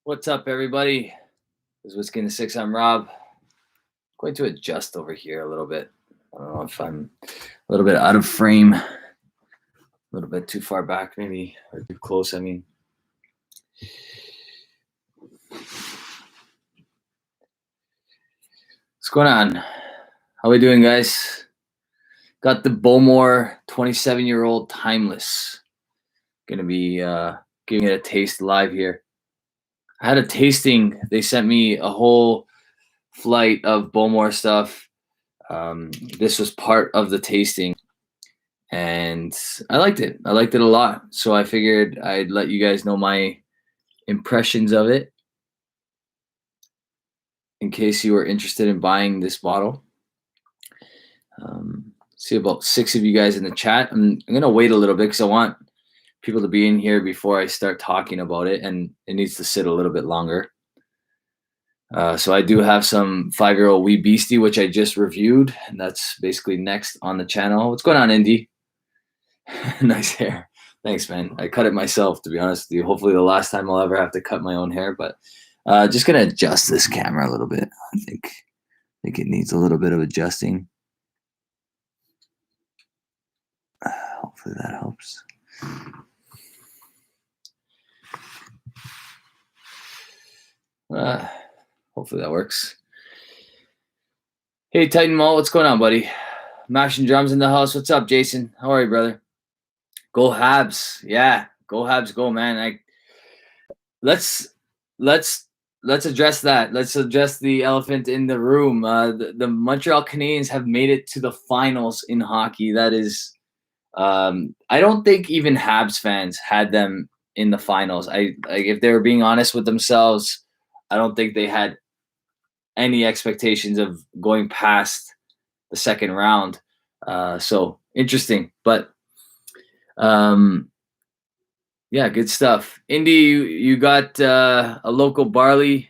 What's up, everybody? This is Whisky in the Six. I'm Rob. Going to adjust over here a little bit. I don't know if I'm a little bit out of frame, a little bit too far back, maybe, or too close. I mean, what's going on? How we doing, guys? Got the Bowmore 27-year-old Timeless. Gonna be giving it a taste live here. I had a tasting. They sent me a whole flight of Bowmore stuff. This was part of the tasting, and I liked it. I liked it a lot. So I figured I'd let you guys know my impressions of it in case you were interested in buying this bottle. See about 6 of you guys in the chat. I'm gonna wait a little bit because I want people to be in here before I start talking about it, and it needs to sit a little bit longer. So I do have some 5-year-old Wee Beastie, which I just reviewed, and that's basically next on the channel. What's going on, Indy? Nice hair. Thanks, man. I cut it myself, to be honest with you. Hopefully the last time I'll ever have to cut my own hair, but just going to adjust this camera a little bit. I think it needs a little bit of adjusting. Hopefully that helps. Hopefully that works. Hey, Titan Mall, what's going on, buddy? Mashing drums in the house. What's up, Jason? How are you, brother? Go Habs. Yeah, go Habs, go, man. Let's address that. Let's address the elephant in the room. The Montreal Canadiens have made it to the finals in hockey. That is, I don't think even Habs fans had them in the finals. If they were being honest with themselves, I don't think they had any expectations of going past the second round. So interesting, but yeah, good stuff. Indy, you got a local barley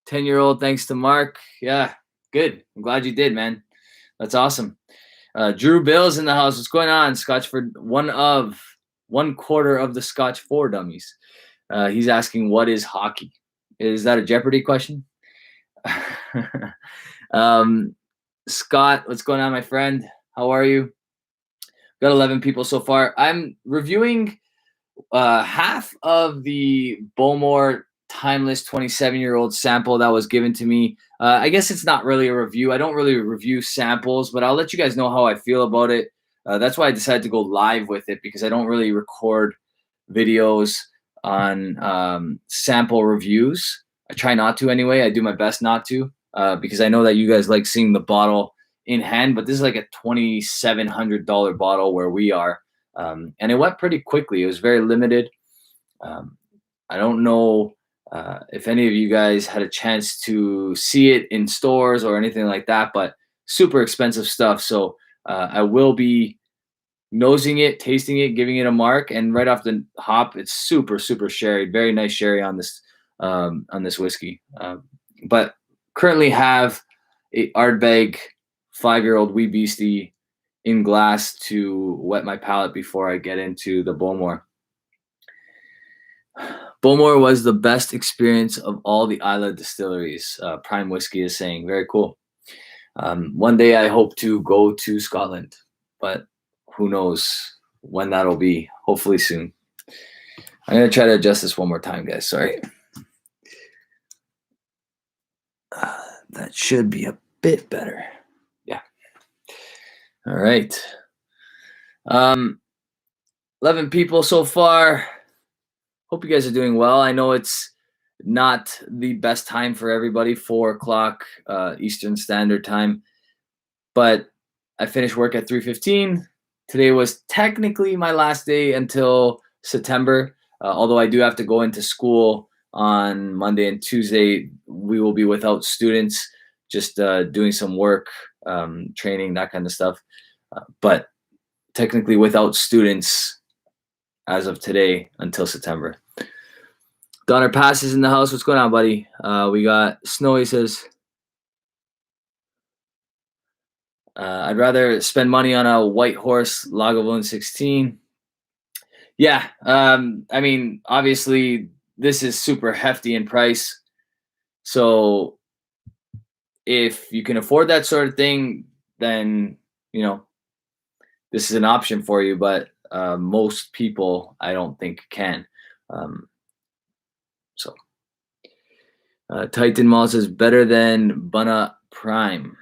10-year-old thanks to Mark. Yeah, good. I'm glad you did, man. That's awesome. Drew Bill's in the house. What's going on? Scotch for one quarter of the Scotch for Dummies. He's asking, what is hockey? Is that a Jeopardy question? Scott, what's going on, my friend? How are you? Got 11 people so far. I'm reviewing half of the Bowmore Timeless 27-year-old sample that was given to me. I guess it's not really a review. I don't really review samples, but I'll let you guys know how I feel about it. That's why I decided to go live with it, because I don't really record videos on sample reviews. I try not to anyway. I do my best not to, because I know that you guys like seeing the bottle in hand, but this is like a $2,700 bottle where we are. And it went pretty quickly. It was very limited. I don't know if any of you guys had a chance to see it in stores or anything like that, but super expensive stuff. So I will be nosing it, tasting it, giving it a mark. And right off the hop, it's super, super sherry. Very nice sherry on this whiskey. But currently have a Ardbeg 5-year-old Wee Beastie in glass to wet my palate before I get into the Bowmore. Bowmore was the best experience of all the Isla distilleries. Prime Whiskey is saying, very cool. One day I hope to go to Scotland, but who knows when that'll be. Hopefully soon. I'm going to try to adjust this one more time, guys. Sorry. That should be a bit better. Yeah. All right. 11 people so far. Hope you guys are doing well. I know it's not the best time for everybody, 4 o'clock Eastern Standard Time, but I finished work at 3:15. Today was technically my last day until September, although I do have to go into school on Monday and Tuesday. We will be without students, just doing some work, training, that kind of stuff. But technically without students as of today until September. Donner Pass is in the house. What's going on, buddy? We got Snowy says, I'd rather spend money on a White Horse Lagavulin 16. Yeah, I mean, obviously this is super hefty in price. So if you can afford that sort of thing, then this is an option for you. But most people, I don't think, can. Um, so Titan Mall says better than Bunna Prime.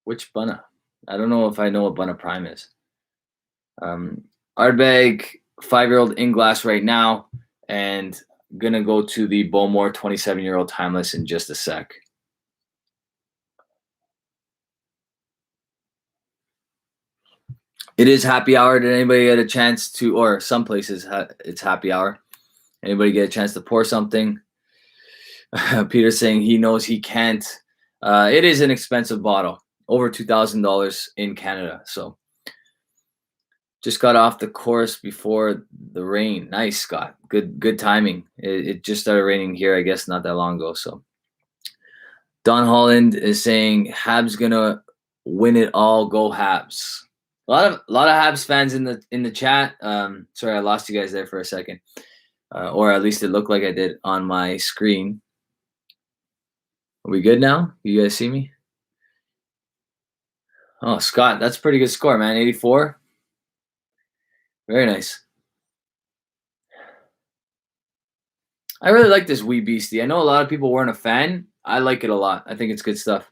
Which Bunna? I don't know if I know what Bunna Prime is. Ardbeg 5-year-old in glass right now, and gonna go to the Bowmore 27-year-old timeless in just a sec. It is happy hour. Did anybody get a chance to, or some places it's happy hour? Anybody get a chance to pour something? Peter's saying he knows he can't. It is an expensive bottle, over $2,000 in Canada. So just got off the course before the rain. Nice, Scott. Good timing. It just started raining here, I guess, not that long ago. So Don Holland is saying Habs gonna win it all. Go Habs. A lot of Habs fans in the chat. Sorry, I lost you guys there for a second, or at least it looked like I did on my screen. Are we good now? You guys see me? Oh, Scott, that's a pretty good score, man. 84. Very nice. I really like this Wee Beastie. I know a lot of people weren't a fan. I like it a lot. I think it's good stuff.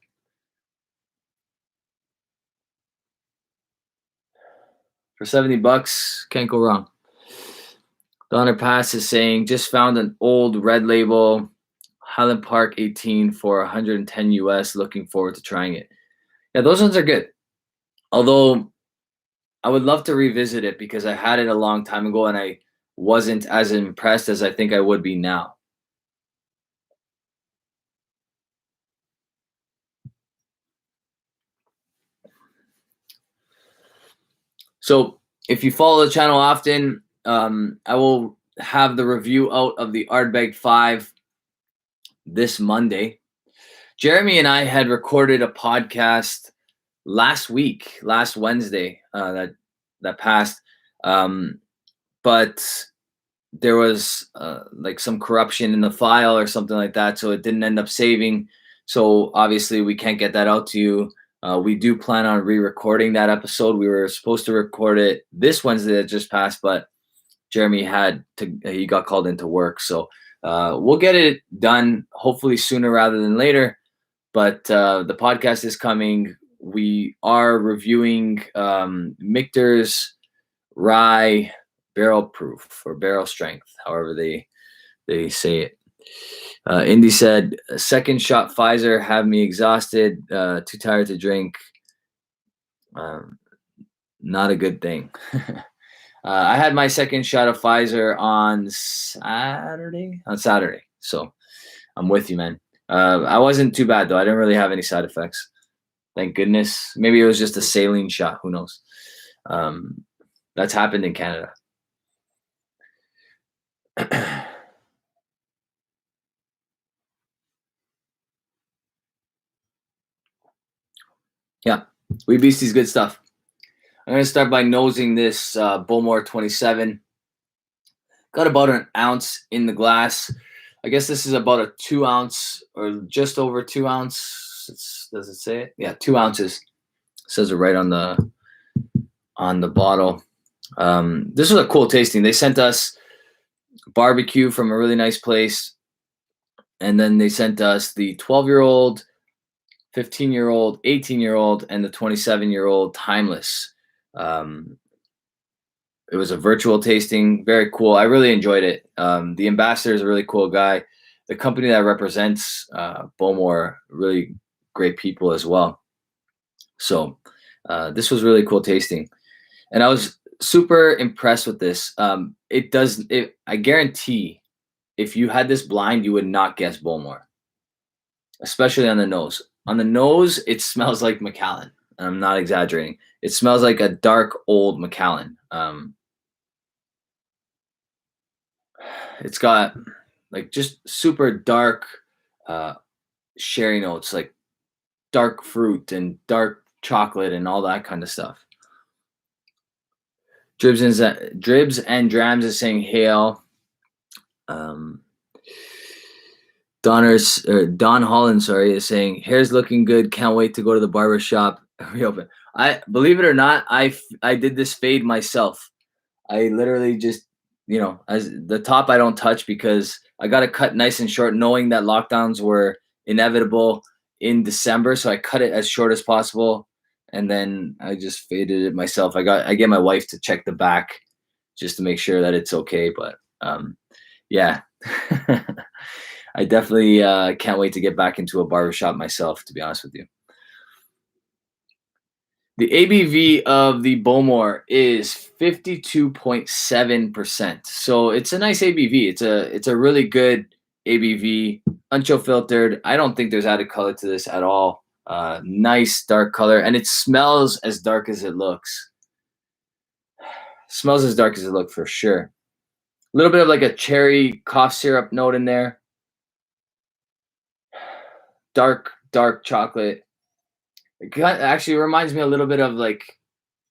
For $70, can't go wrong. Donner Pass is saying, just found an old red label Highland Park 18 for 110 US. Looking forward to trying it. Yeah, those ones are good. Although I would love to revisit it because I had it a long time ago and I wasn't as impressed as I think I would be now. So if you follow the channel often, I will have the review out of the Ardbeg 5 this Monday. Jeremy and I had recorded a podcast last Wednesday, that passed. But there was like some corruption in the file or something like that, so it didn't end up saving. So obviously we can't get that out to you. We do plan on re-recording that episode. We were supposed to record it this Wednesday that just passed, but Jeremy he got called into work. So we'll get it done hopefully sooner rather than later. But the podcast is coming. We are reviewing Michter's rye barrel proof or barrel strength, however they say it. Indy said, second shot Pfizer have me exhausted, too tired to drink. Not a good thing. I had my second shot of Pfizer on Saturday. So I'm with you, man. I wasn't too bad though. I didn't really have any side effects. Thank goodness. Maybe it was just a saline shot. Who knows? That's happened in Canada. Yeah, Wee Beastie's good stuff. I'm going to start by nosing this Bowmore 27. Got about an ounce in the glass. I guess this is about a 2 ounce or just over 2 ounce. Does it say it? Yeah, 2 ounces. It says it right on the bottle. This was a cool tasting. They sent us barbecue from a really nice place. And then they sent us the 12-year-old, 15-year-old, 18-year-old, and the 27-year-old timeless. It was a virtual tasting, very cool. I really enjoyed it. The ambassador is a really cool guy. The company that represents Bowmore, really great people as well. So this was really cool tasting, and I was super impressed with this. I guarantee, if you had this blind, you would not guess Bowmore, especially on the nose. On the nose, it smells like Macallan. I'm not exaggerating. It smells like a dark old Macallan. It's got like just super dark sherry notes, like dark fruit and dark chocolate and all that kind of stuff. Dribs and Drams is saying hail. Um, Don Holland, sorry, is saying hair's looking good. Can't wait to go to the barber shop. Reopen. I believe it or not, I did this fade myself. I literally just, as the top I don't touch because I got it cut nice and short, knowing that lockdowns were inevitable in December. So I cut it as short as possible, and then I just faded it myself. I get my wife to check the back just to make sure that it's okay. But yeah, I definitely can't wait to get back into a barbershop myself, to be honest with you. The ABV of the Bowmore is 52.7%. So it's a nice ABV. It's a really good ABV, unchill filtered. I don't think there's added color to this at all. Nice dark color, and it smells as dark as it looks. Smells as dark as it looks for sure. A little bit of like a cherry cough syrup note in there. Dark chocolate. Actually reminds me a little bit of like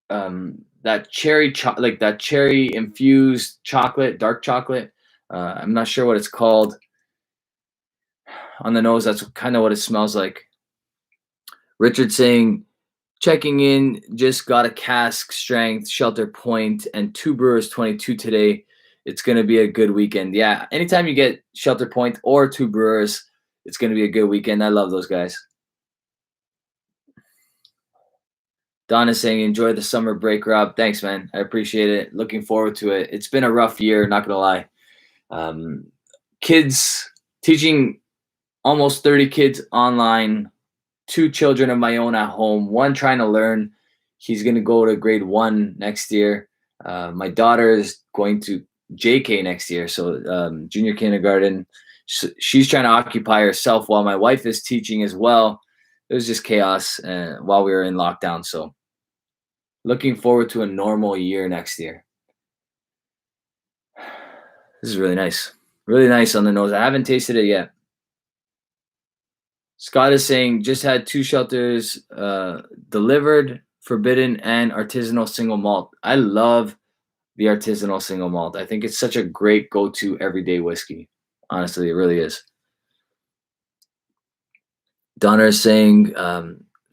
that like that cherry infused chocolate, dark chocolate. I'm not sure what it's called. On the nose, that's kind of what it smells like. Richard saying, checking in, just got a cask strength, shelter point, and 2 Brewers 22 today. It's going to be a good weekend. Yeah, anytime you get shelter point or 2 Brewers, it's going to be a good weekend. I love those guys. Don is saying, enjoy the summer break, Rob. Thanks, man. I appreciate it. Looking forward to it. It's been a rough year, not going to lie. Kids, teaching almost 30 kids online, 2 children of my own at home, one trying to learn. He's going to go to grade 1 next year. My daughter is going to JK next year, so junior kindergarten. She's trying to occupy herself while my wife is teaching as well. It was just chaos while we were in lockdown, so looking forward to a normal year next year. This is really nice. Really nice on the nose. I haven't tasted it yet. Scott is saying, just had 2 shelters delivered, forbidden, and artisanal single malt. I love the artisanal single malt. I think it's such a great go-to everyday whiskey. Honestly, it really is. Donna is saying,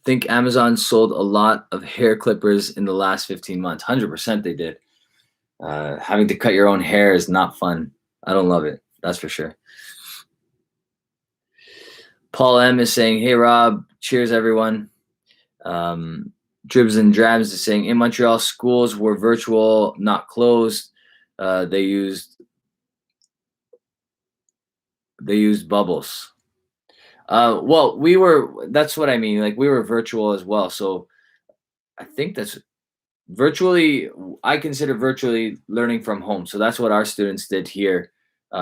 think Amazon sold a lot of hair clippers in the last 15 months. 100% they did. Having to cut your own hair is not fun. I don't love it. That's for sure. Paul M is saying, hey, Rob, cheers, everyone. Dribs and Drabs is saying, in Montreal, schools were virtual, not closed. They used bubbles. Well, that's what I mean. Like, we were virtual as well. So I think that's virtually, I consider virtually learning from home. So that's what our students did here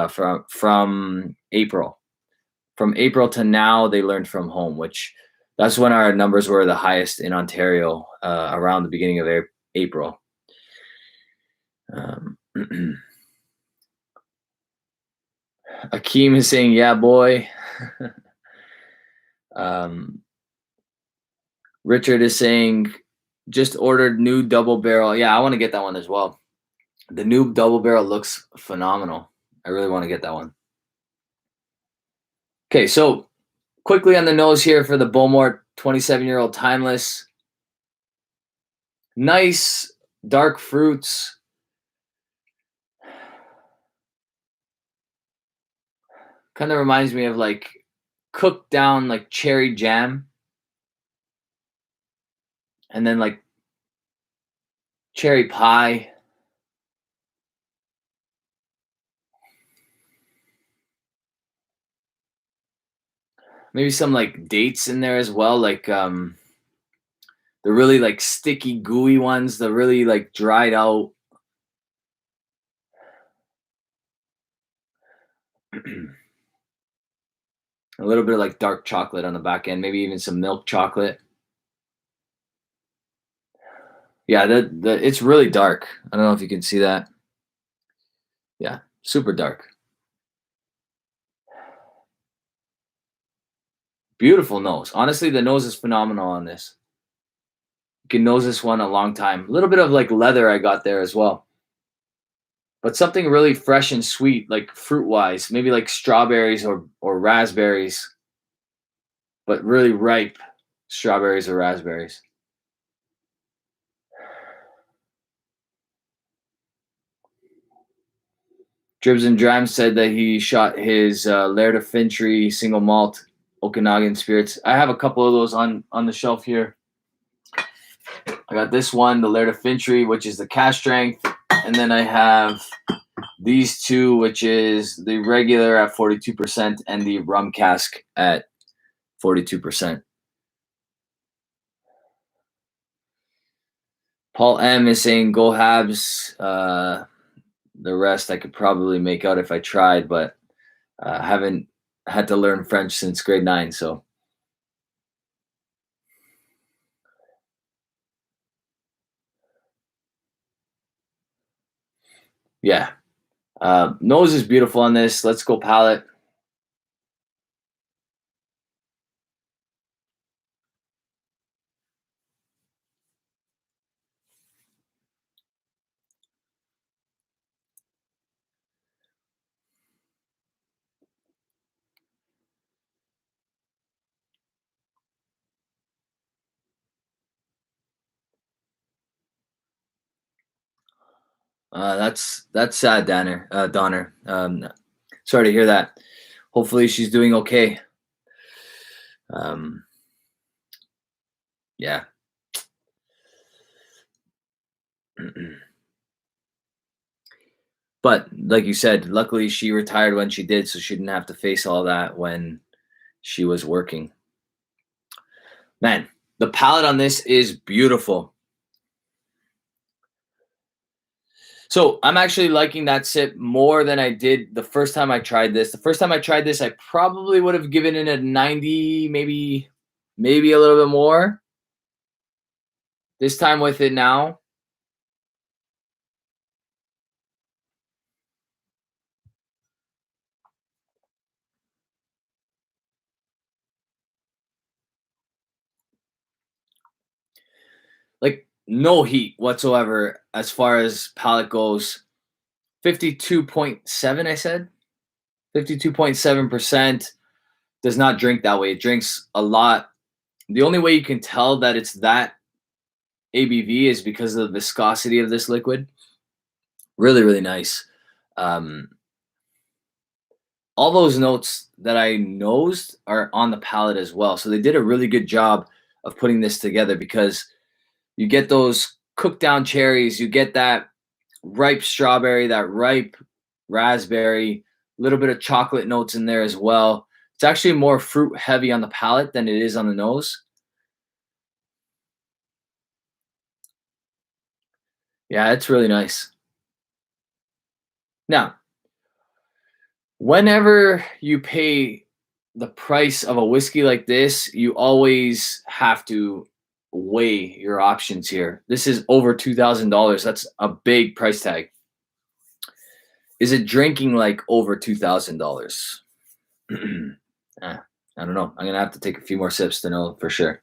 from April. From April to now, they learned from home, which that's when our numbers were the highest in Ontario around the beginning of April. Akeem is saying, yeah, boy. Richard is saying, just ordered new double barrel. Yeah, I want to get that one as well. The new double barrel looks phenomenal. I really want to get that one. Okay, so quickly on the nose here for the Bowmore 27-year-old Timeless. Nice dark fruits. Kind of reminds me of like cooked down like cherry jam. And then like cherry pie. Maybe some like dates in there as well, like the really like sticky, gooey ones, the really like dried out. A little bit of like dark chocolate on the back end, maybe even some milk chocolate. Yeah, it's really dark. I don't know if you can see that. Yeah, super dark. Beautiful nose. Honestly, the nose is phenomenal on this. You can nose this one a long time. A little bit of like leather I got there as well. but something really fresh and sweet, like fruit wise, maybe like strawberries or raspberries, but really ripe strawberries or raspberries. Dribs and Drams said that he shot his Laird of Fintry single malt Okanagan spirits. I have a couple of those on the shelf here. I got this one, the Laird of Fintry, which is the cask strength, and then I have these two, which is the regular at 42% and the rum cask at 42%. Paul M is saying go Habs. The rest I could probably make out if I tried, but haven't had to learn French since grade 9. So yeah, nose is beautiful on this. Let's go palate. That's sad, Donner. Sorry to hear that. Hopefully she's doing okay. Yeah. But like you said, luckily she retired when she did, so she didn't have to face all that when she was working. Man, the palette on this is beautiful. So I'm actually liking that sip more than I did the first time I tried this. The first time I tried this, I probably would have given it a 90, maybe a little bit more. This time with it now, like no heat whatsoever as far as palate goes. 52.7, I said. 52.7% does not drink that way. It drinks a lot. The only way you can tell that it's that ABV is because of the viscosity of this liquid. Really, really nice. All those notes that I nosed are on the palate as well. So they did a really good job of putting this together because you get those cooked down cherries, you get that ripe strawberry, that ripe raspberry, a little bit of chocolate notes in there as well. It's actually more fruit heavy on the palate than it is on the nose. Yeah, it's really nice. Now, whenever you pay the price of a whiskey like this, you always have to weigh your options here. This is over $2,000. That's a big price tag. Is it drinking like over $2,000? I don't know. I'm gonna have to take a few more sips to know for sure.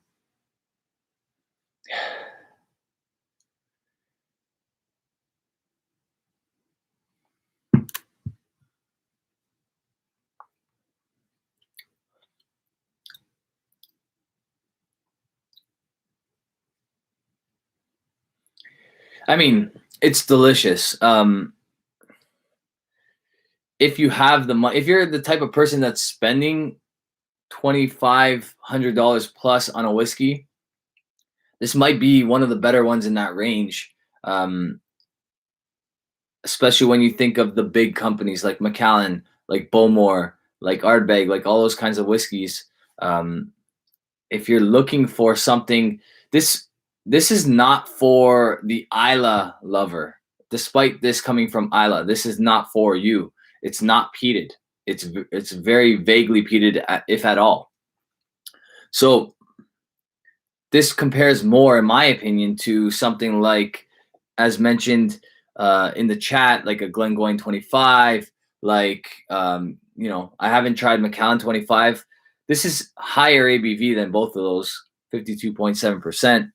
I mean, it's delicious. If you have the money, if you're the type of person that's spending $2,500 plus on a whiskey, this might be one of the better ones in that range. Um, Especially when you think of the big companies like Macallan, like Bowmore, like Ardbeg, like all those kinds of whiskeys. Um, if you're looking for something, this this is not for the Isla lover. Despite this coming from Isla, this is not for you. It's not peated. It's very vaguely peated, if at all. So this compares more, in my opinion, to something like, as mentioned in the chat, like a Glengoyne 25, like I haven't tried Macallan 25. This is higher ABV than both of those, 52.7%.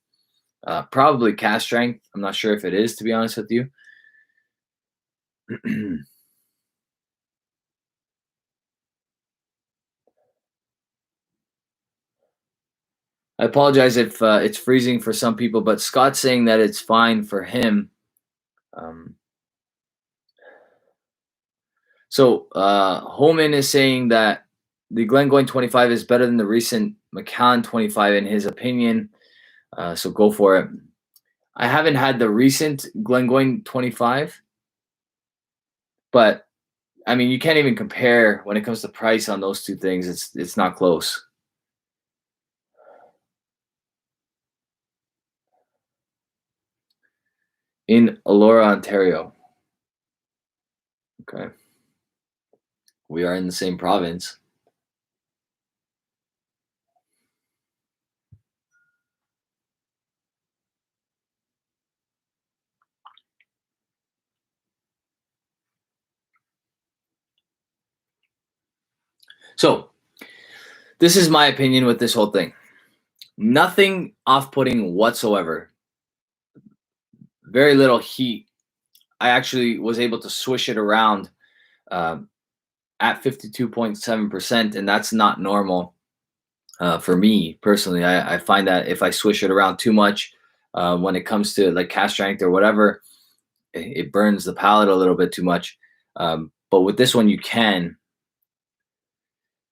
Probably cask strength. I'm not sure if it is, to be honest with you. I apologize if it's freezing for some people, but Scott's saying that it's fine for him. Um, Holman is saying that the Glengoyne 25 is better than the recent Macallan 25 in his opinion. So go for it. I haven't had the recent Glengoyne 25, but I mean, you can't even compare when it comes to price on those two things. It's not close. In Elora, Ontario. Okay. We are in the same province. So, this is my opinion with this whole thing. Nothing off-putting whatsoever. Very little heat. I actually was able to swish it around at 52.7%, and that's not normal for me personally. I find that if I swish it around too much, when it comes to like cast strength or whatever, it burns the palate a little bit too much. But with this one, you can.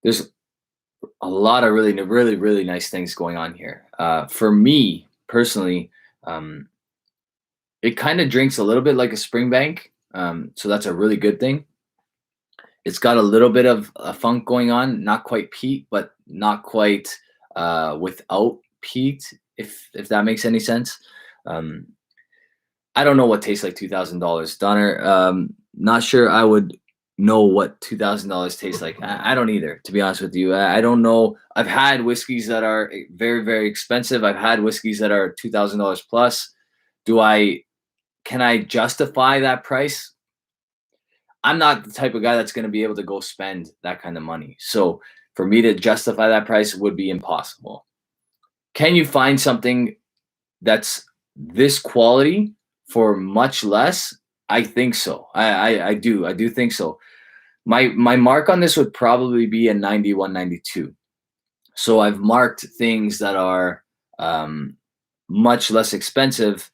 There's a lot of really, really, really nice things going on here. For me personally, it kind of drinks a little bit like a Springbank, so that's a really good thing. It's got a little bit of a funk going on, not quite peat, but not quite without peat, if that makes any sense. I don't know what tastes like $2,000, Donner. Not sure I would know what $2,000 tastes like. I don't either, to be honest with you. I don't know. I've had whiskeys that are very, very expensive. I've had whiskeys that are $2,000 plus. Can I justify that price? I'm not the type of guy that's going to be able to go spend that kind of money. So for me to justify that price would be impossible. Can you find something that's this quality for much less? I think so. I do think so. My mark on this would probably be a 91, 92. So I've marked things that are much less expensive,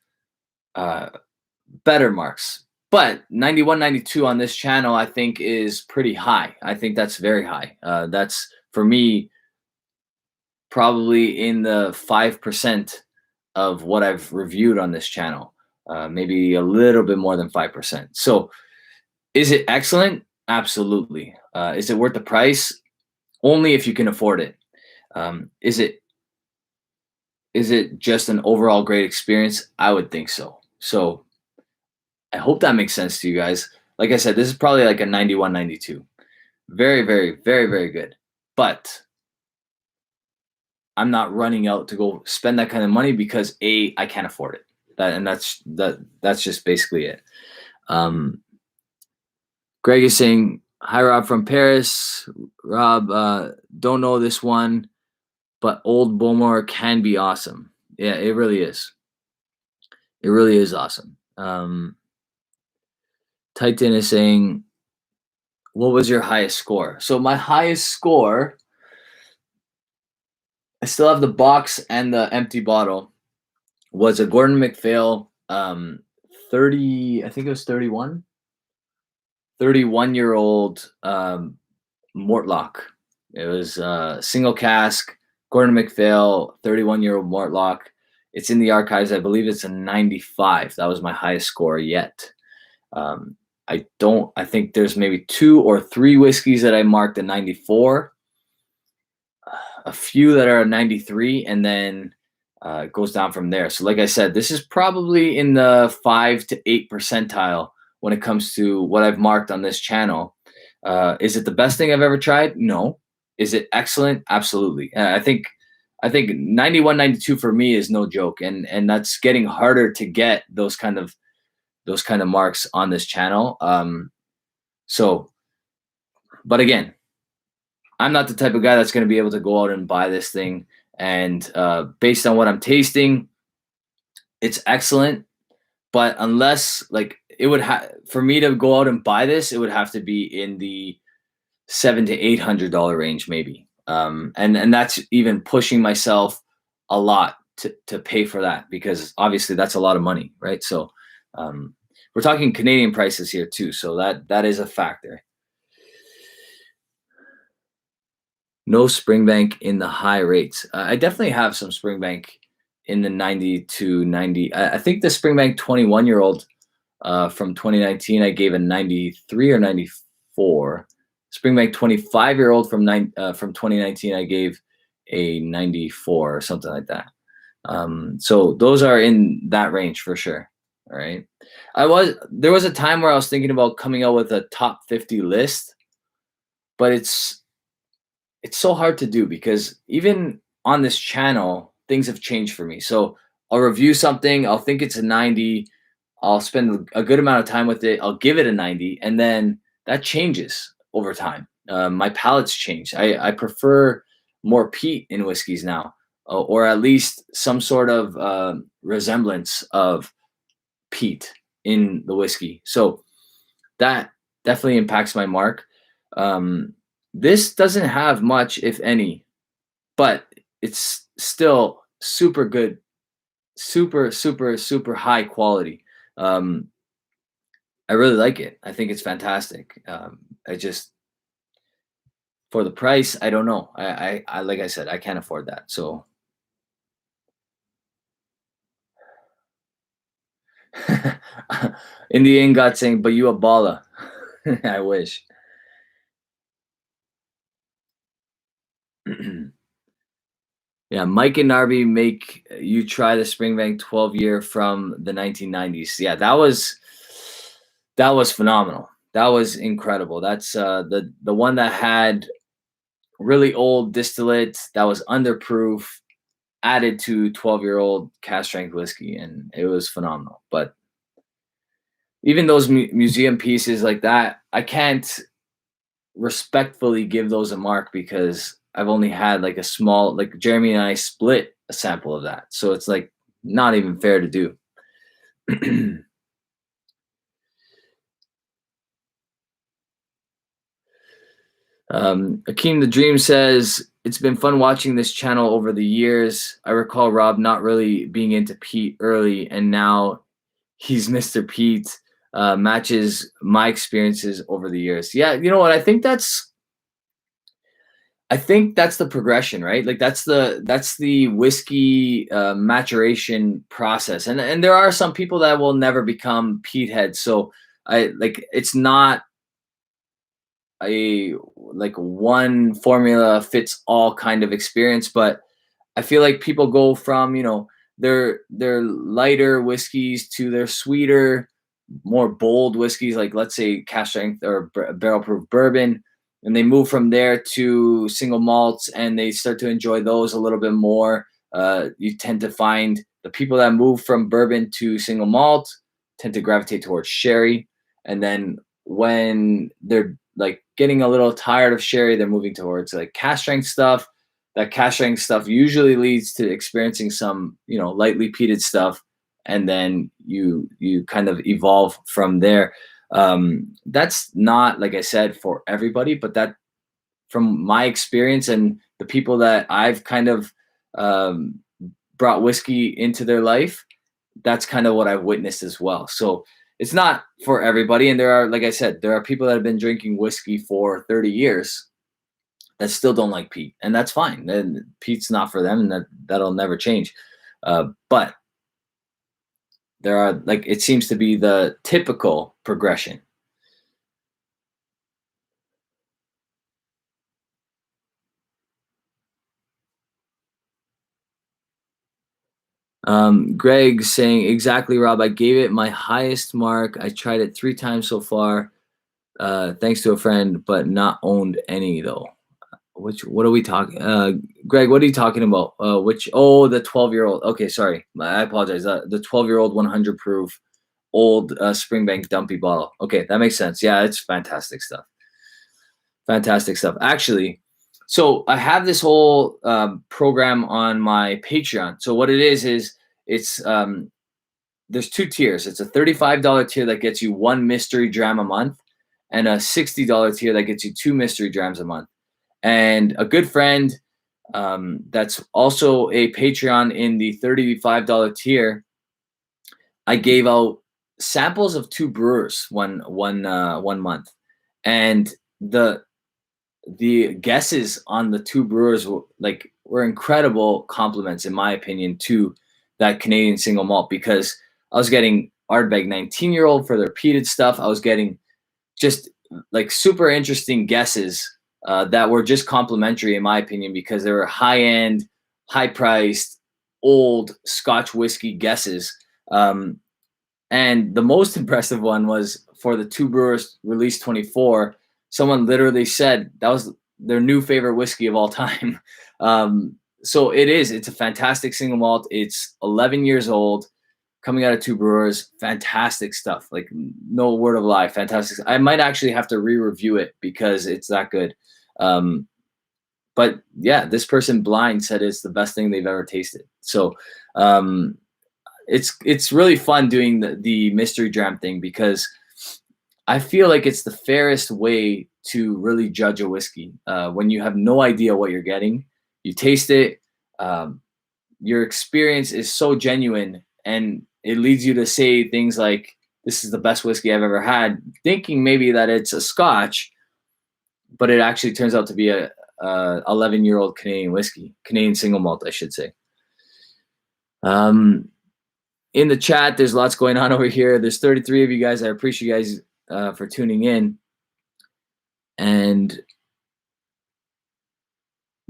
better marks. But 91, 92 on this channel, I think is pretty high. I think that's very high. That's for me probably in the 5% of what I've reviewed on this channel, maybe a little bit more than 5%. So is it excellent? Absolutely. Is it worth the price? Only if you can afford it. Is it just an overall great experience? I would think so. So I hope that makes sense to you guys. Like I said, this is probably like a 91, 92. Very, very, very, very good. But I'm not running out to go spend that kind of money because I can't afford it. That's just basically it. Greg is saying, hi Rob from Paris. Rob, don't know this one, but Old Bowmore can be awesome. Yeah, it really is. It really is awesome. Titan is saying, what was your highest score? So my highest score, I still have the box and the empty bottle, was a Gordon MacPhail 30, I think it was 31-year-old Mortlock. It was single cask, Gordon MacPhail, 31-year-old Mortlock. It's in the archives. I believe it's a 95. That was my highest score yet. I think there's maybe 2 or 3 whiskeys that I marked a 94, a few that are a 93, and then it goes down from there. So like I said, this is probably in the 5 to 8 percentile when it comes to what I've marked on this channel. Is it the best thing I've ever tried? No. Is it excellent? Absolutely. I think 91, 92 for me is no joke, and that's getting harder to get those kind of marks on this channel. But again, I'm not the type of guy that's going to be able to go out and buy this thing. And based on what I'm tasting, it's excellent. But unless, like, it would have for me to go out and buy this, it would have to be in the $700 to $800 range, maybe. And that's even pushing myself a lot to pay for that, because obviously that's a lot of money, right? So we're talking Canadian prices here too, so that is a factor. No Springbank in the high rates. I definitely have some Springbank in the 90 to 90. I think the Springbank 21-year-old from 2019, I gave a 93 or 94. Springbank 25-year-old from 2019, I gave a 94 or something like that. So those are in that range for sure. All right. There was a time where I was thinking about coming out with a top 50 list, but it's so hard to do because even on this channel, things have changed for me. So I'll review something, I'll think it's a 90, I'll spend a good amount of time with it, I'll give it a 90, and then that changes over time. My palate's changed. I prefer more peat in whiskeys now, or at least some sort of resemblance of peat in the whiskey. So that definitely impacts my mark. This doesn't have much, if any, but it's still super good, super high quality. Um, I really like it. I think it's fantastic. I just for the price, I don't know. I like I said, I can't afford that. So in the end, God saying, "But you a baller." I wish. Yeah, Mike and Narby make you try the Springbank 12-year from the 1990s. Yeah, that was phenomenal. That was incredible. That's the one that had really old distillate that was underproof, added to 12-year-old cask strength whiskey, and it was phenomenal. But even those museum pieces like that, I can't respectfully give those a mark because I've only had like a small, like Jeremy and I split a sample of that. So it's like not even fair to do. Akeem the Dream says, it's been fun watching this channel over the years. I recall Rob not really being into Pete early, and now he's Mr. Pete. Matches my experiences over the years. Yeah, you know what? I think that's the progression, right? Like that's the whiskey maturation process, and there are some people that will never become peat heads. So I like it's not a like one formula fits all kind of experience, but I feel like people go from their lighter whiskeys to their sweeter, more bold whiskeys, like let's say cask strength or barrel proof bourbon, and they move from there to single malts, and they start to enjoy those a little bit more. You tend to find the people that move from bourbon to single malt tend to gravitate towards sherry, and then when they're like getting a little tired of sherry, they're moving towards like cask strength stuff. That cask strength stuff usually leads to experiencing some lightly peated stuff, and then you kind of evolve from there. That's not, like I said, for everybody, but that from my experience and the people that I've kind of um, brought whiskey into their life, that's kind of what I've witnessed as well. So it's not for everybody, and there are, like I said, there are people that have been drinking whiskey for 30 years that still don't like peat, and that's fine. Then peat's not for them, and that'll never change. But there are, like, it seems to be the typical progression. Greg saying, exactly, Rob. I gave it my highest mark. I tried it 3 times so far, thanks to a friend, but not owned any though. What are we talking? Greg, what are you talking about? The 12-year-old. Okay, sorry, I apologize. The 12-year-old 100 proof old Springbank dumpy bottle. Okay, that makes sense. Yeah, it's fantastic stuff. Fantastic stuff. Actually, so I have this whole program on my Patreon. So what it is it's there's two tiers. It's a $35 tier that gets you one mystery dram a month, and a $60 tier that gets you two mystery drams a month. And a good friend that's also a Patreon in the $35 tier, I gave out samples of two brewers one month, and the guesses on the two brewers were incredible compliments, in my opinion, to that Canadian single malt, because I was getting Ardbeg 19-year-old for their peated stuff. I was getting just like super interesting guesses that were just complimentary, in my opinion, because they were high end, high priced, old Scotch whiskey guesses. Um, and the most impressive one was for the two brewers release 24. Someone literally said that was their new favorite whiskey of all time. So it's a fantastic single malt. It's 11 years old, coming out of two brewers. Fantastic stuff. Like, no word of a lie. Fantastic. I might actually have to re-review it because it's that good. But yeah, this person blind said it's the best thing they've ever tasted. So it's really fun doing the mystery dram thing, because I feel like it's the fairest way to really judge a whiskey. When you have no idea what you're getting, you taste it. Your experience is so genuine, and it leads you to say things like, "This is the best whiskey I've ever had," thinking maybe that it's a Scotch, but it actually turns out to be a 11-year-old Canadian whiskey, Canadian single malt, I should say. In the chat, there's lots going on over here. There's 33 of you guys. I appreciate you guys for tuning in. And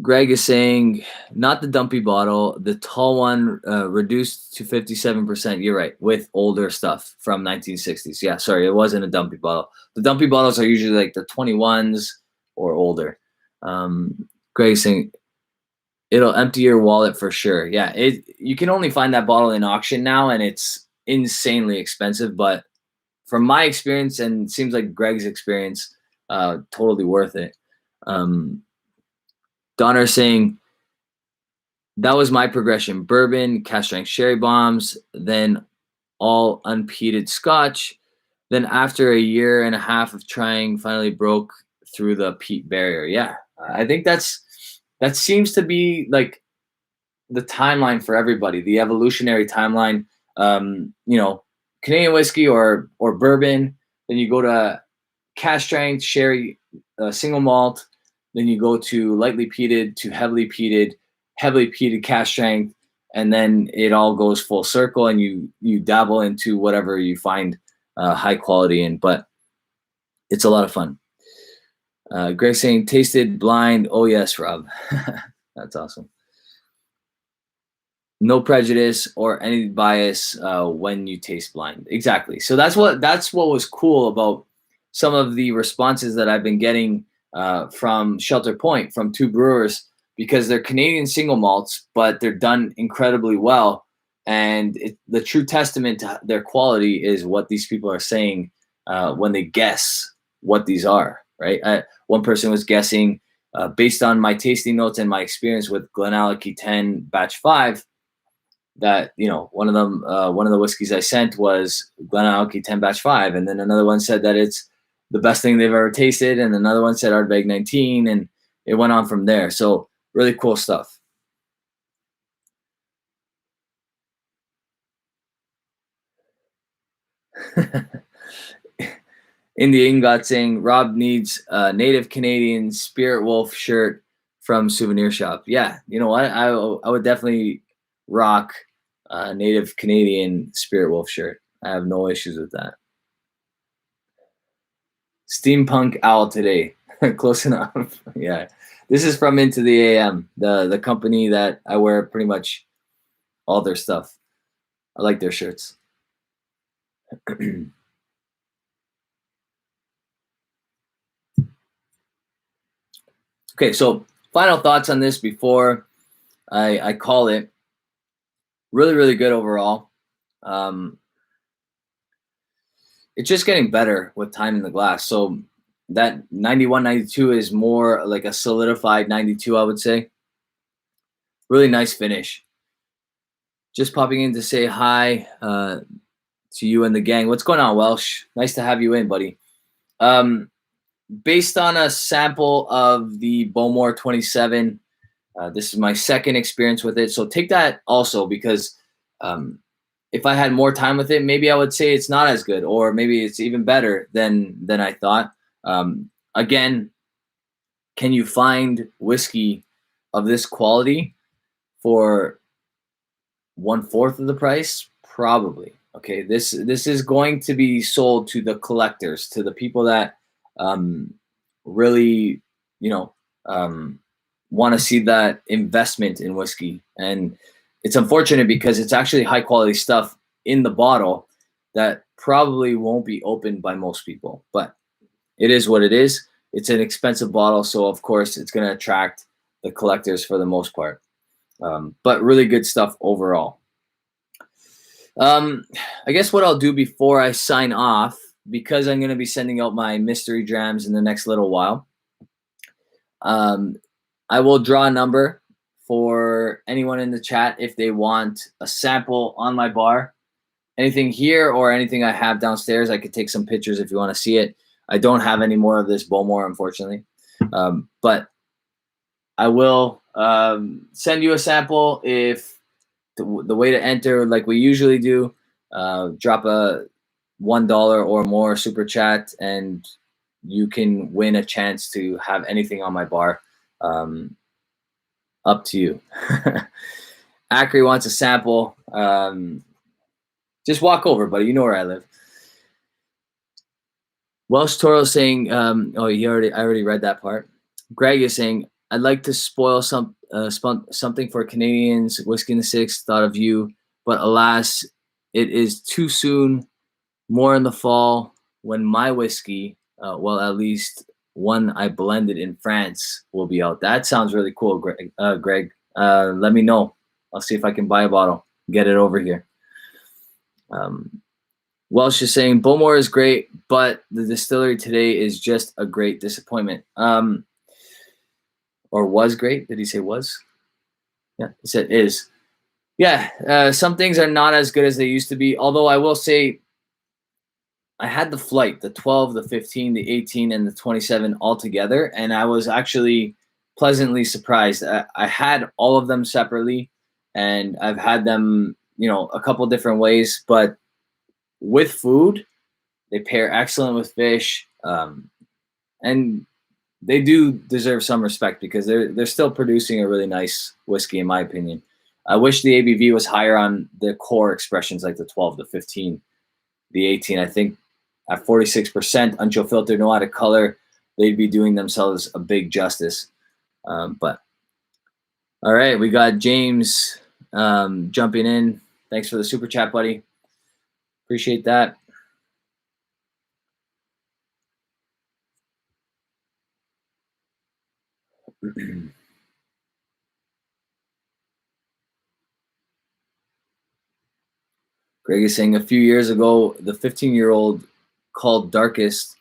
Greg is saying, not the dumpy bottle, the tall one, reduced to 57%. You're right, with older stuff from 1960s. Yeah, sorry, it wasn't a dumpy bottle. The dumpy bottles are usually like the 21s or older. Greg is saying, it'll empty your wallet for sure. Yeah, you can only find that bottle in auction now, and it's insanely expensive. But from my experience, and it seems like Greg's experience, totally worth it. Donner saying, that was my progression: bourbon, cast strength sherry bombs, then all unpeated Scotch. Then after a year and a half of trying, finally broke through the peat barrier. Yeah, I think that seems to be like the timeline for everybody, the evolutionary timeline. Canadian whiskey or bourbon, then you go to cast strength sherry, single malt, then you go to lightly peated to heavily peated cast strength, and then it all goes full circle, and you dabble into whatever you find high quality in. But it's a lot of fun. Greg saying, tasted blind. Oh yes, Rob. That's awesome. No prejudice or any bias when you taste blind. Exactly. So that's what was cool about some of the responses that I've been getting from Shelter Point, from two brewers, because they're Canadian single malts, but they're done incredibly well. And the true testament to their quality is what these people are saying when they guess what these are, right? One person was guessing based on my tasting notes and my experience with Glenallachie 10 Batch 5, that one of the whiskeys I sent was Glenallachie 10 Batch 5, and then another one said that it's the best thing they've ever tasted, and another one said Ardbeg 19, and it went on from there. So really cool stuff. In the Ingot saying, Rob needs a native Canadian Spirit Wolf shirt from Souvenir Shop. Yeah, you know what? I would definitely rock a native Canadian Spirit Wolf shirt. I have no issues with that. Steampunk Owl today. Close enough. Yeah. This is from Into the AM, the company that I wear pretty much all their stuff. I like their shirts. Okay, so final thoughts on this before I call it. Really, really good overall. It's just getting better with time in the glass. So that 91, 92 is more like a solidified 92, I would say. Really nice finish. Just popping in to say hi. to you and the gang. What's going on, Welsh? Nice to have you in, buddy. Um, Based on a sample of the Bowmore 27, this is my second experience with it. So take that also, because um, if I had more time with it, maybe I would say it's not as good, or maybe it's even better than I thought. Again, can you find whiskey of this quality for one-fourth of the price? Probably. Okay, this is going to be sold to the collectors, to the people that um, really, you know, um, want to see that investment in whiskey. And it's unfortunate because it's actually high quality stuff in the bottle that probably won't be opened by most people. But it is what it is. It's an expensive bottle, so of course it's going to attract the collectors for the most part. But really good stuff overall. Um, I guess what I'll do before I sign off, because I'm going to be sending out my mystery drams in the next little while, um, I will draw a number for anyone in the chat if they want a sample on my bar. Anything here or anything I have downstairs, I could take some pictures if you want to see it. I don't have any more of this Bowmore, unfortunately, but I will send you a sample if the way to enter, like we usually do, drop a $1 or more super chat, and you can win a chance to have anything on my bar. Up to you. Acri wants a sample. Just walk over, buddy. You know where I live. Welsh Toro saying, I already read that part. Greg is saying, I'd like to spoil something for Canadians. Whiskey in the Six, thought of you, but alas, it is too soon. More in the fall when my whiskey, well, at least one I blended in France, will be out. That sounds really cool, Greg. Let me know. I'll see if I can buy a bottle, get it over here. Welsh is saying Bowmore is great, but the distillery today is just a great disappointment. Or was great? Did he say was? Yeah, he said is. Yeah, some things are not as good as they used to be. Although I will say, I had the flight, the 12, the 15, the 18, and the 27 all together, and I was actually pleasantly surprised. I had all of them separately, and I've had them, a couple different ways, but with food, they pair excellent with fish, and they do deserve some respect because they're still producing a really nice whiskey, in my opinion. I wish the ABV was higher on the core expressions like the 12, the 15, the 18. I think at 46%, unchill filter, no added color, they'd be doing themselves a big justice. But all right, we got James jumping in. Thanks for the super chat, buddy. Appreciate that. Greg is saying a few years ago, the 15-year-old called Darkest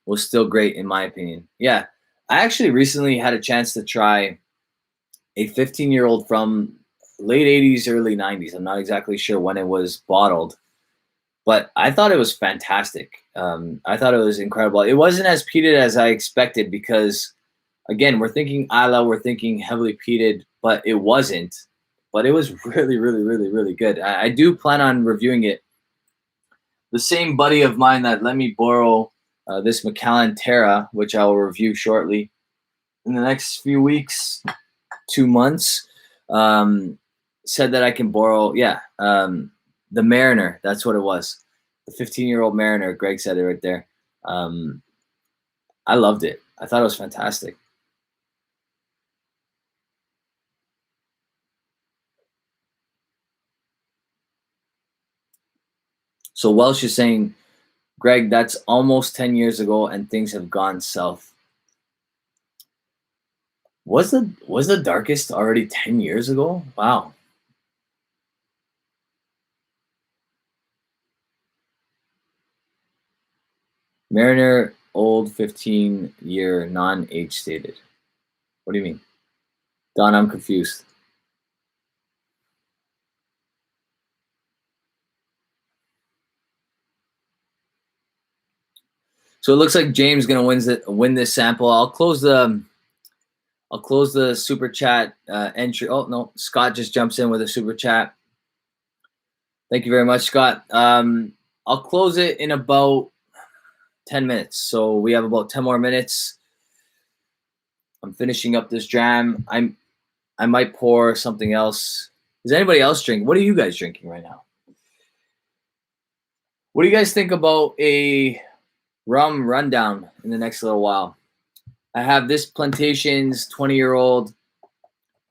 was still great, in my opinion. Yeah, I actually recently had a chance to try a 15-year-old from late 80s, early 90s. I'm not exactly sure when it was bottled, but I thought it was fantastic. I thought it was incredible. It wasn't as peated as I expected because, again, we're thinking Isla, we're thinking heavily peated, but it wasn't. But it was really, really, really, really good. I do plan on reviewing it. The same buddy of mine that let me borrow this Macallan Terra, which I will review shortly in the next few weeks, 2 months, said that I can borrow, the Mariner. That's what it was. The 15-year-old Mariner. Greg said it right there. I loved it. I thought it was fantastic. So Welsh is saying, Greg, that's almost 10 years ago and things have gone south. Was the Darkest already 10 years ago? Wow. Mariner old 15-year non-age stated. What do you mean? Don, I'm confused. So it looks like James is gonna win this sample. I'll close the super chat entry. Oh no, Scott just jumps in with a super chat. Thank you very much, Scott. I'll close it in about 10 minutes. So we have about 10 more minutes. I'm finishing up this dram. I might pour something else. Is anybody else drinking? What are you guys drinking right now? What do you guys think about a rum rundown in the next little while? I have this Plantations 20-year-old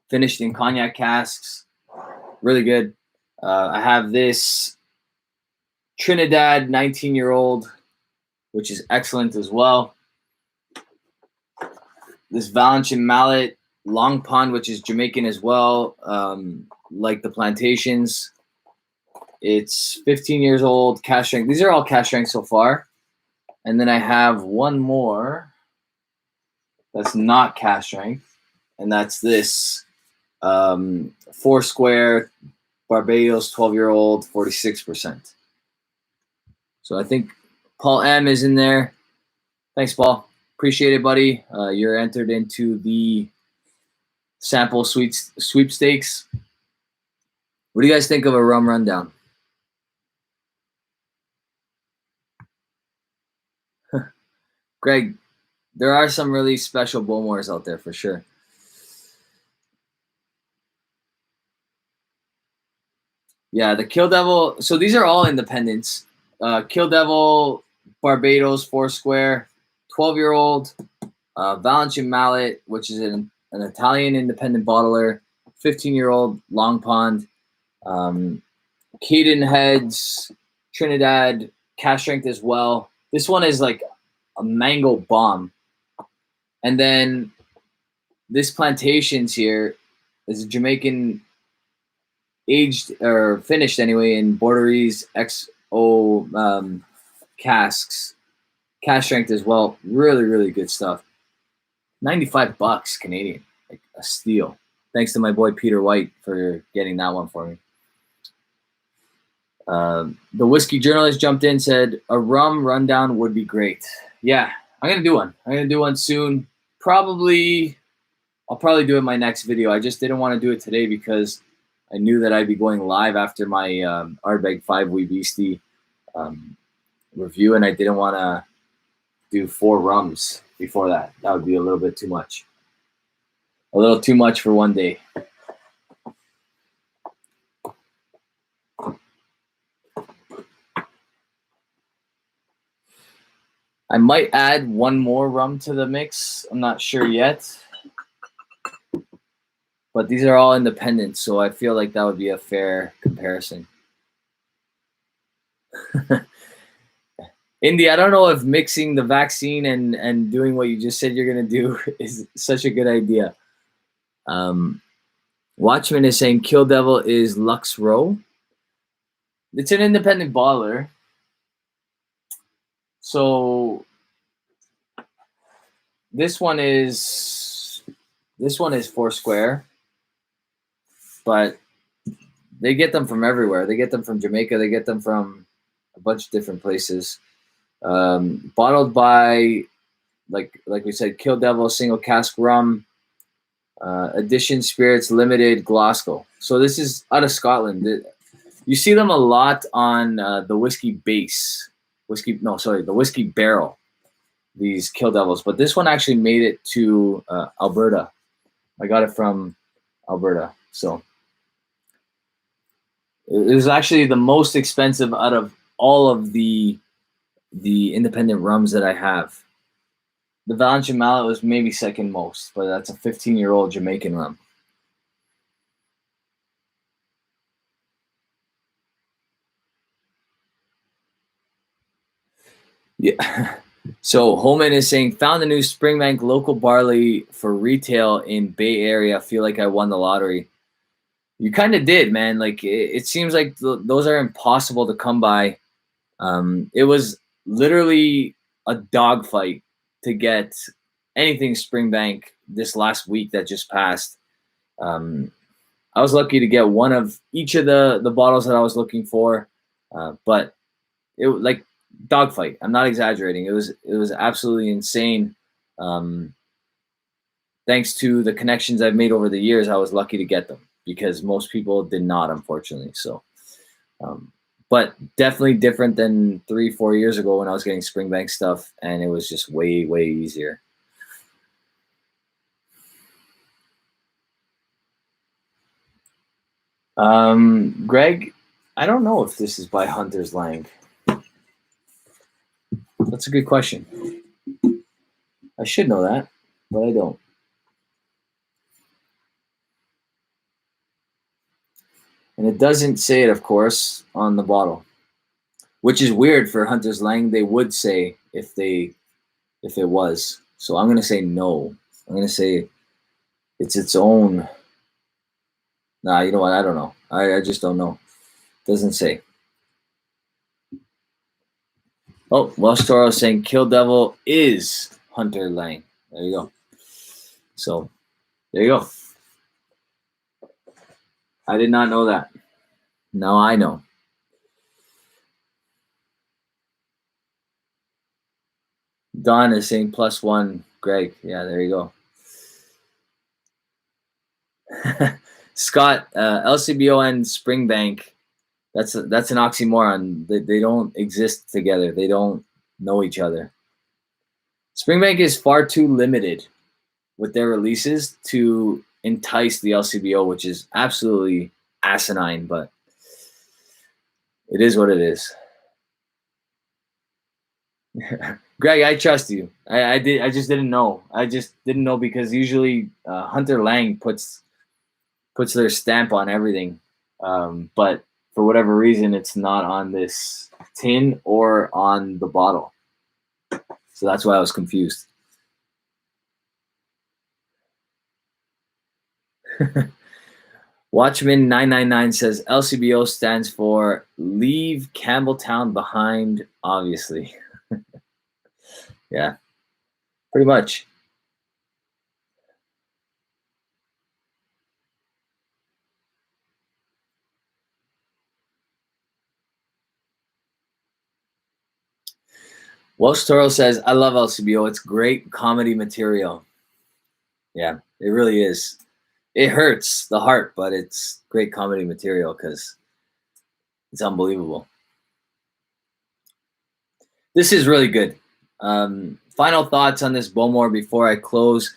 finished in cognac casks. Really good. I have this Trinidad 19-year-old, which is excellent as well. This Valencian Mallet Long Pond, which is Jamaican as well, like the Plantations. It's 15 years old, cask strength. These are all cask strength so far. And then I have one more that's not cask strength, and that's this Foursquare Barbados 12-year-old, 46%. So I think Paul M is in there. Thanks, Paul. Appreciate it, buddy. You're entered into the sample sweepstakes. What do you guys think of a rum rundown? Greg, there are some really special Bowmores out there for sure. Yeah, the Kill Devil. So these are all independents. Kill Devil, Barbados, Foursquare, 12-year-old, Valencian Mallet, which is an Italian independent bottler, 15-year-old Long Pond, Caden Heads, Trinidad, cask strength as well. This one is like a mango bomb. And then this Plantations here is a Jamaican aged or finished anyway in Borderies XO casks, cask strength as well. Really, really good stuff. $95 Canadian, like a steal. Thanks to my boy Peter White for getting that one for me. The Whiskey Journalist jumped in, said a rum rundown would be great. Yeah, I'm gonna do one. I'm gonna do one soon. I'll probably do it in my next video. I just didn't want to do it today because I knew that I'd be going live after my Ardbeg 5 Wee Beastie review, and I didn't want to do 4 rums before that. That would be a little bit too much. A little too much for one day. I might add one more rum to the mix. I'm not sure yet. But these are all independent, so I feel like that would be a fair comparison. Indy, I don't know if mixing the vaccine and doing what you just said you're going to do is such a good idea. Watchman is saying Kill Devil is Lux Row. It's an independent bottler. So this one is Foursquare, but they get them from everywhere. They get them from Jamaica. They get them from a bunch of different places. Bottled by, like we said, Kill Devil single cask rum, Edition Spirits Limited, Glasgow. So this is out of Scotland. You see them a lot on the whiskey base. The whiskey barrel, these Kill Devils. But this one actually made it to Alberta. I got it from Alberta. So it was actually the most expensive out of all of the independent rums that I have. The Valencian Mallet was maybe second most, but that's a 15-year-old Jamaican rum. Yeah. So Holman is saying, found a new Springbank local barley for retail in Bay Area. Feel like I won the lottery. You kind of did, man. Like it seems like those are impossible to come by. It was literally a dogfight to get anything Springbank this last week that just passed. I was lucky to get one of each of the bottles that I was looking for, but it like dogfight. I'm not exaggerating. It was absolutely insane. Thanks to the connections I've made over the years, I was lucky to get them because most people did not, unfortunately. So, um, but definitely different than 3-4 years ago when I was getting Springbank stuff, and it was just way easier. Greg, I don't know if this is by Hunter's Lang. That's a good question. I should know that, but I don't. And it doesn't say it, of course, on the bottle, which is weird for Hunter's Lang. They would say if it was. So I'm gonna say no. I'm gonna say it's its own. Nah, you know what? I don't know. I just don't know. Doesn't say. Oh, Welsh Toro saying Kill Devil is Hunter Lang. There you go. So there you go. I did not know that. Now I know. Don is saying +1. Greg. Yeah, there you go. Scott, LCBO and Springbank. That's an oxymoron. They don't exist together. They don't know each other. Springbank is far too limited with their releases to entice the LCBO, which is absolutely asinine, but it is what it is. Greg, I trust you. I just didn't know. I just didn't know because usually Hunter Lang puts their stamp on everything, but for whatever reason, it's not on this tin or on the bottle. So that's why I was confused. Watchman 999 says LCBO stands for Leave Campbelltown Behind, obviously. Yeah, pretty much. Welsh Toro says, I love LCBO. It's great comedy material. Yeah, it really is. It hurts the heart, but it's great comedy material because it's unbelievable. This is really good. Final thoughts on this Bowmore before I close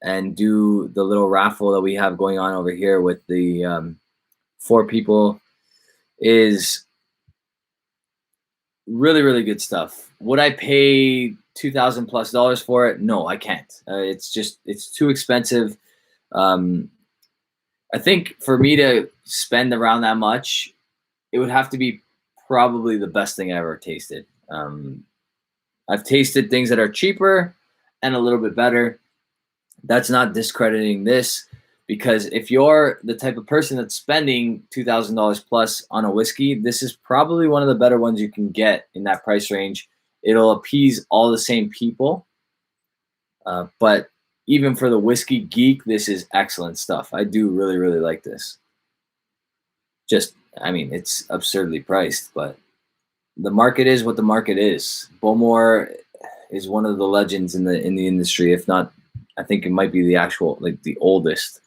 and do the little raffle that we have going on over here with the 4 people is really good stuff. Would I pay $2,000+ for it? No, I can't. It's too expensive. I think for me to spend around that much, it would have to be probably the best thing I ever tasted. I've tasted things that are cheaper and a little bit better. That's not discrediting this, because if you're the type of person that's spending $2,000+ on a whiskey, this is probably one of the better ones you can get in that price range. It'll appease all the same people. But even for the whiskey geek, this is excellent stuff. I do really like this. It's absurdly priced, but the market is what the market is. Bowmore is one of the legends in the industry, if not, I think it might be the oldest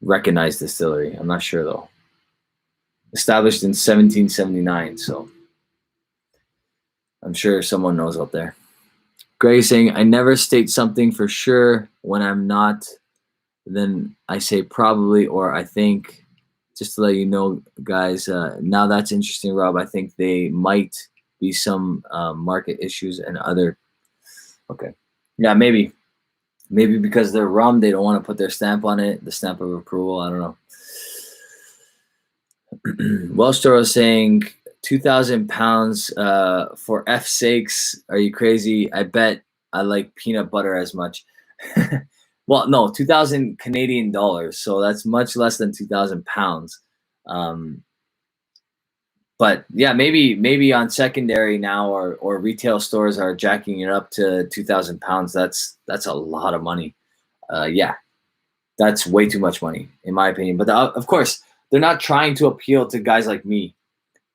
recognized distillery. I'm not sure though. Established in 1779, so I'm sure someone knows out there. Greg is saying, I never state something for sure when I'm not. Then I say probably or I think. Just to let you know, guys, now that's interesting, Rob. I think they might be some market issues and other. Okay. Yeah, maybe. Maybe because they're rum, they don't want to put their stamp on it, the stamp of approval. I don't know. Welsh Toro is saying 2,000 pounds for F sakes. Are you crazy? I bet I like peanut butter as much. Well, no, 2,000 Canadian dollars. So that's much less than 2,000 pounds. But yeah, maybe on secondary now or retail stores are jacking it up to 2,000 pounds. That's a lot of money. Yeah, that's way too much money in my opinion. But of course, they're not trying to appeal to guys like me.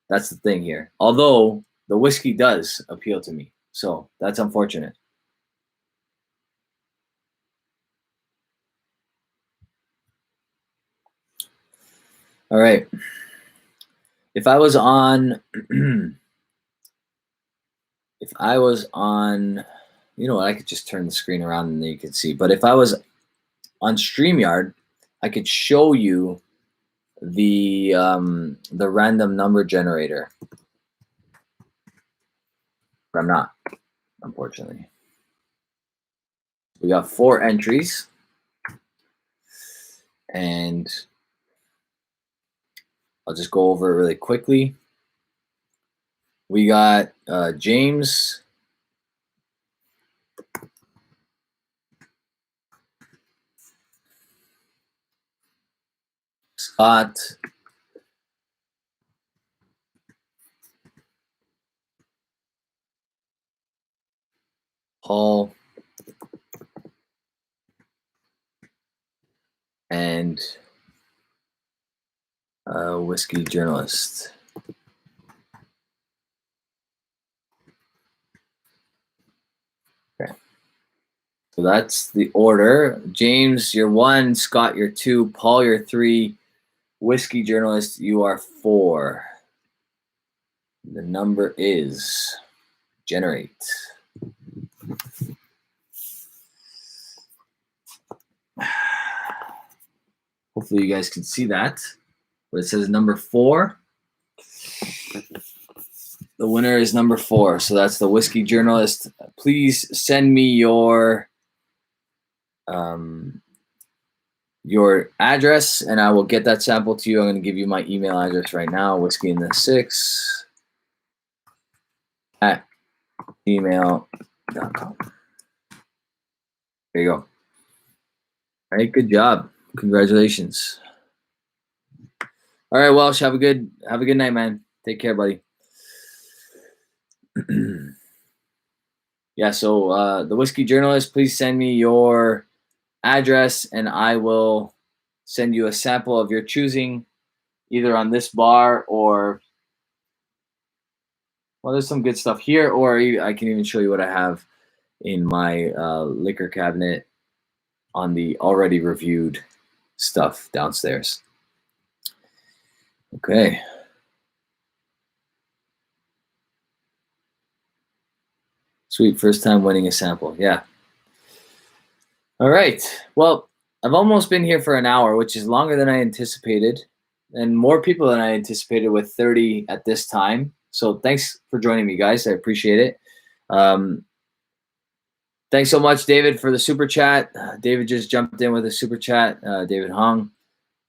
That's the thing here. Although the whiskey does appeal to me, so that's unfortunate. All right. If I was on, if I was on, you know what? I could just turn the screen around and then you can see. But if I was on StreamYard, I could show you the random number generator. But I'm not, unfortunately. We got 4 entries, and I'll just go over it really quickly. We got James, Scott, Paul, and Whiskey Journalist. Okay. So that's the order. James, you're 1. Scott, you're 2. Paul, you're 3. Whiskey Journalist, you are 4. The number is generate. Hopefully you guys can see that. But it says number 4. The winner is number 4. So that's the Whiskey Journalist. Please send me your address and I will get that sample to you. I'm going to give you my email address right now, whiskeyinthesix@gmail.com. There you go. All right, good job. Congratulations. All right, Welsh, have a good night, man. Take care, buddy. Yeah, so the Whiskey Journalist, please send me your address and I will send you a sample of your choosing, either on this bar or, well, there's some good stuff here, or I can even show you what I have in my liquor cabinet on the already reviewed stuff downstairs. Okay. Sweet, first time winning a sample. Yeah. All right. Well, I've almost been here for an hour, which is longer than I anticipated, and more people than I anticipated with 30 at this time. So thanks for joining me, guys. I appreciate it. Thanks so much, David, for the super chat. David just jumped in with a super chat. David Hong,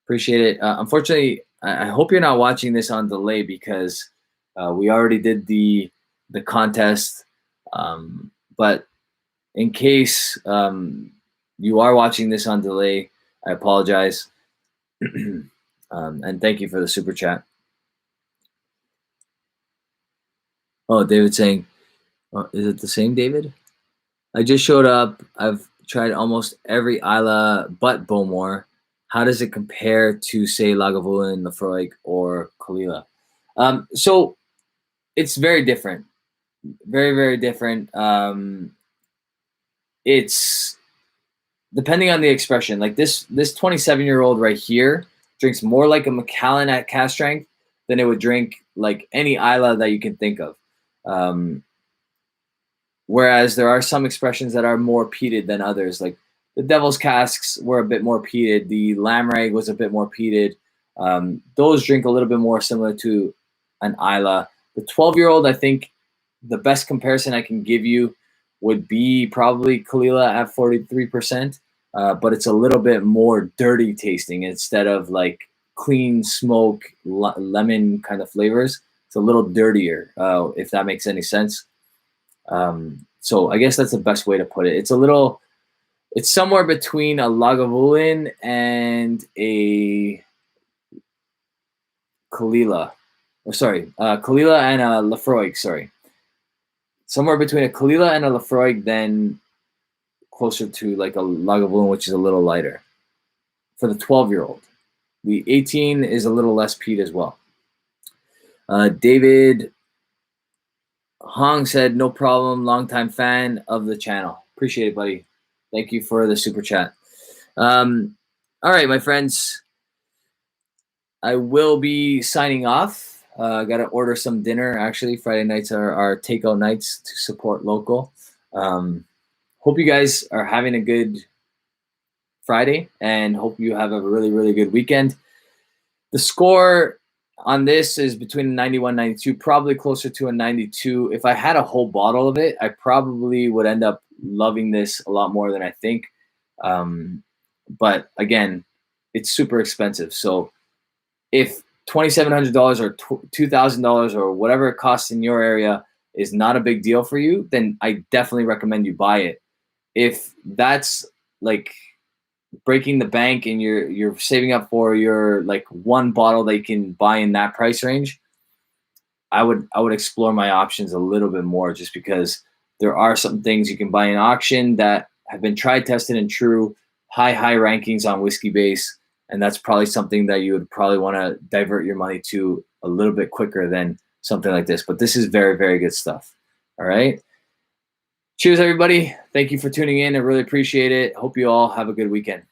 appreciate it. Unfortunately, I hope you're not watching this on delay because we already did the contest. But in case you are watching this on delay, I apologize. And thank you for the super chat. Oh, David saying, is it the same David? I just showed up. I've tried almost every Isla but Bowmore. How does it compare to, say, Lagavulin, Lafroig, or Kalila? So it's very different. Very, very different. It's depending on the expression. Like this 27-year-old right here drinks more like a Macallan at cast strength than it would drink like any Isla that you can think of. Whereas there are some expressions that are more peated than others. Like the Devil's Casks were a bit more peated. The Lamreg was a bit more peated. Those drink a little bit more similar to an Isla. The 12-year-old, I think the best comparison I can give you would be probably Kalila at 43%, but it's a little bit more dirty tasting instead of like clean smoke, lemon kind of flavors. It's a little dirtier, if that makes any sense. So I guess that's the best way to put it. It's somewhere between a Lagavulin and a Kalila. Kalila and a Lafroig, sorry. Somewhere between a Kalila and a Lafroig, then closer to like a Lagavulin, which is a little lighter. For the 12-year-old. The 18 is a little less peat as well. David Hong said, no problem, longtime fan of the channel. Appreciate it, buddy. Thank you for the super chat. All right, my friends. I will be signing off. I got to order some dinner. Actually, Friday nights are our takeout nights to support local. Hope you guys are having a good Friday and hope you have a really, really good weekend. The score on this is between a 91 92, probably closer to a 92. If I had a whole bottle of it, I probably would end up loving this a lot more than I think. But again, it's super expensive. So if $2,700 or $2,000 or whatever it costs in your area is not a big deal for you, then I definitely recommend you buy it. If that's like breaking the bank and you're saving up for your like one bottle that you can buy in that price range, I would explore my options a little bit more, just because there are some things you can buy in auction that have been tried, tested, and true, high rankings on Whiskey Base, and that's probably something that you would probably want to divert your money to a little bit quicker than something like this. But this is very, very good stuff. All right. Cheers, everybody. Thank you for tuning in. I really appreciate it. Hope you all have a good weekend.